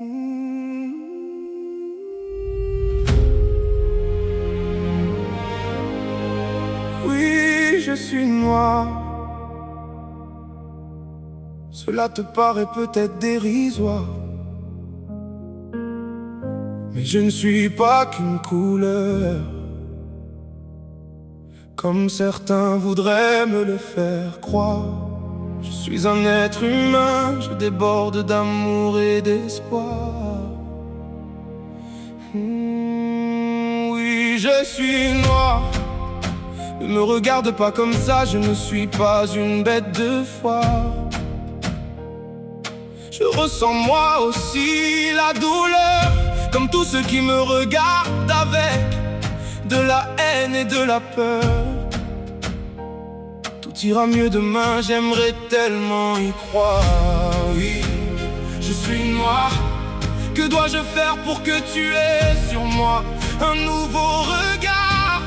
Oui, je suis noir. Cela te paraît peut-être dérisoire, mais je ne suis pas qu'une couleur, comme certains voudraient me le faire croire. Je suis un être humain, je déborde d'amour et d'espoir. Oui, je suis noir. Ne me regarde pas comme ça, je ne suis pas une bête de foire. Je ressens moi aussi la douleur, comme tous ceux qui me regardent avec de la haine et de la peur. Tout ira mieux demain, j'aimerais tellement y croire. Oui, je suis noir. Que dois-je faire pour que tu aies sur moi un nouveau regard?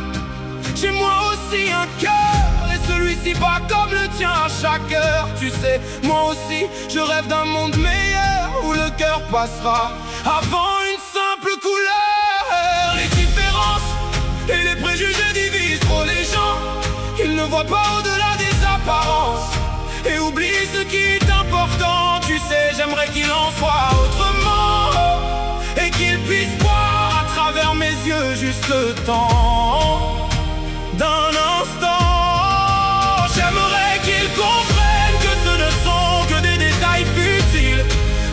J'ai moi aussi un cœur, et celui-ci bat comme le tien à chaque heure. Tu sais, moi aussi, je rêve d'un monde meilleur, où le cœur passera avant une simple couleur. Les différences et les préjugés divisent trop les gens. Ils ne voient pas au-delà des apparences et oublient ce qui est important. Tu sais, j'aimerais qu'il en soit autrement, et qu'ils puissent voir à travers mes yeux juste le temps d'un instant. J'aimerais qu'ils comprennent que ce ne sont que des détails futiles,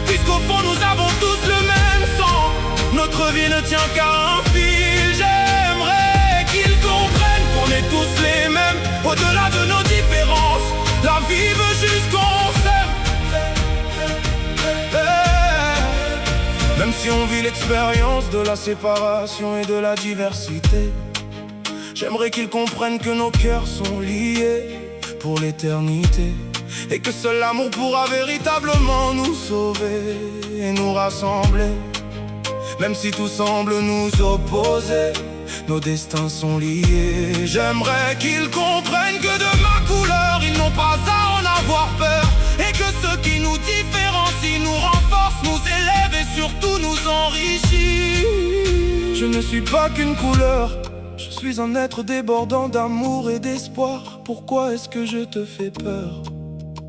puisqu'au fond nous avons tous le même sang. Notre vie ne tient qu'à un fil. J'aimerais qu'ils comprennent qu'on est tous les mêmes, au-delà de nos différences. La vie veut juste qu'on s'aime. Même si on vit l'expérience de la séparation et de la diversité, j'aimerais qu'ils comprennent que nos cœurs sont liés pour l'éternité, et que seul l'amour pourra véritablement nous sauver et nous rassembler. Même si tout semble nous opposer, nos destins sont liés. J'aimerais qu'ils comprennent que de ma couleur, ils n'ont pas à en avoir peur, et que ce qui nous différencie nous renforce, nous élève et surtout nous enrichit. Je ne suis pas qu'une couleur, je suis un être débordant d'amour et d'espoir. Pourquoi est-ce que je te fais peur?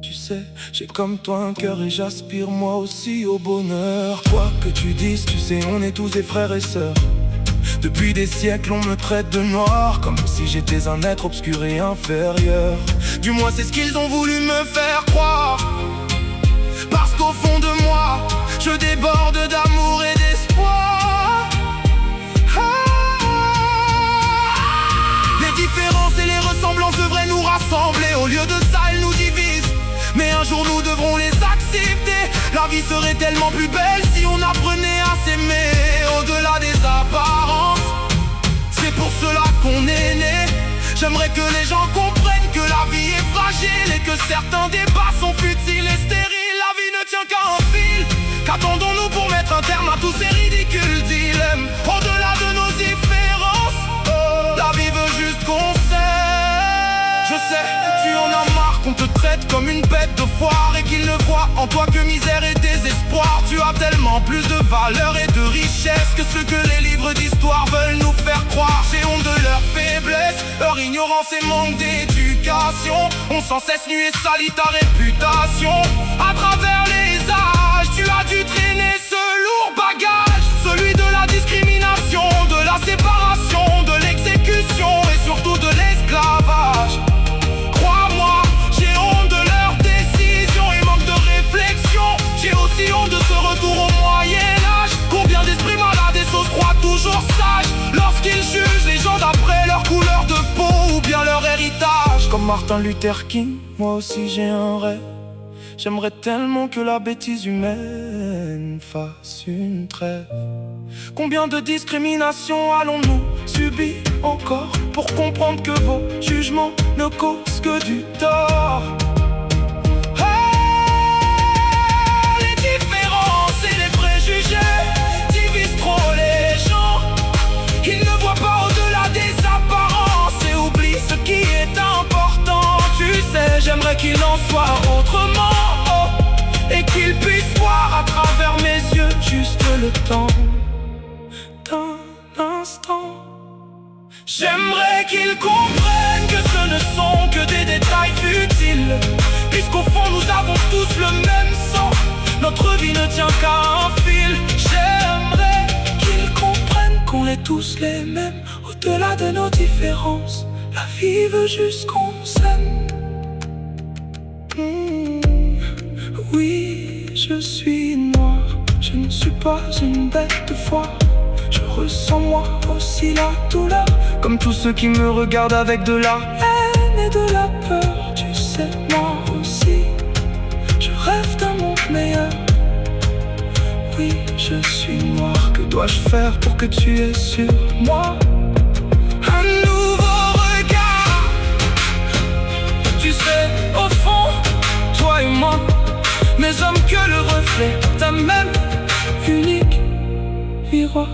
Tu sais, j'ai comme toi un cœur et j'aspire moi aussi au bonheur. Quoi que tu dises, tu sais, on est tous des frères et sœurs. Depuis des siècles on me traite de noir, comme si j'étais un être obscur et inférieur. Du moins c'est ce qu'ils ont voulu me faire croire, parce qu'au fond de moi, je déborde d'amour et d'espoir. Les différences et les ressemblances devraient nous rassembler. Au lieu de ça, elles nous divisent, mais un jour nous devrons les accepter. La vie serait tellement plus belle si on apprenait à s'aimer au-delà des apparences. C'est pour cela qu'on est né. J'aimerais que les gens comprennent que la vie est fragile, et que certains débats sont futiles et stériles. La vie ne tient qu'à un fil. Qu'attendons-nous pour mettre un terme à tous ces ridicules dilemmes? Au-delà de nos différences, la vie veut juste qu'on s'aime. Je sais, tu en as marre qu'on te traite comme une bête de foire, et qu'ils ne voient en toi que misère et désespoir. Tu as tellement plus de valeur et de richesse que ce que les livres d'histoire veulent nous faire croire. J'ai honte de leur faiblesse, leur ignorance et manque d'éducation ont sans cesse nu et sali ta réputation. À travers les âges, tu as dû traîner ce lourd bagage, celui de la discrimination, de la séparation, de l'exécution et surtout de l'esclavage. Crois-moi, j'ai honte de leurs décisions et manque de réflexion. J'ai aussi honte de ce retour au Moyen-Âge. Combien d'esprits malades et s'osent croient toujours sages, lorsqu'ils jugent les gens d'après leur couleur de peau ou bien leur héritage. Comme Martin Luther King, moi aussi j'ai un rêve. J'aimerais tellement que la bêtise humaine fasse une trêve. Combien de discriminations allons-nous subir encore pour comprendre que vos jugements ne causent que du tort? Les différences et les préjugés divisent trop les gens. Ils ne voient pas au-delà des apparences et oublient ce qui est important. Tu sais, j'aimerais qu'il en soit autrement, et qu'ils puissent voir à travers mes yeux juste le temps d'un instant. J'aimerais qu'ils comprennent que ce ne sont que des détails futiles, puisqu'au fond nous avons tous le même sang. Notre vie ne tient qu'à un fil. J'aimerais qu'ils comprennent qu'on est tous les mêmes, au-delà de nos différences. La vie veut juste qu'on s'aime. Oui, je suis noir, je ne suis pas une bête de foire. Je ressens moi aussi la douleur, comme tous ceux qui me regardent avec de la haine et de la peur. Tu sais, moi aussi, je rêve d'un monde meilleur. Oui, je suis noir, que dois-je faire pour que tu aies sur moi un nouveau regard? Tu sais, au fond, toi et moi, mes hommes que le reflet d'un même unique miroir.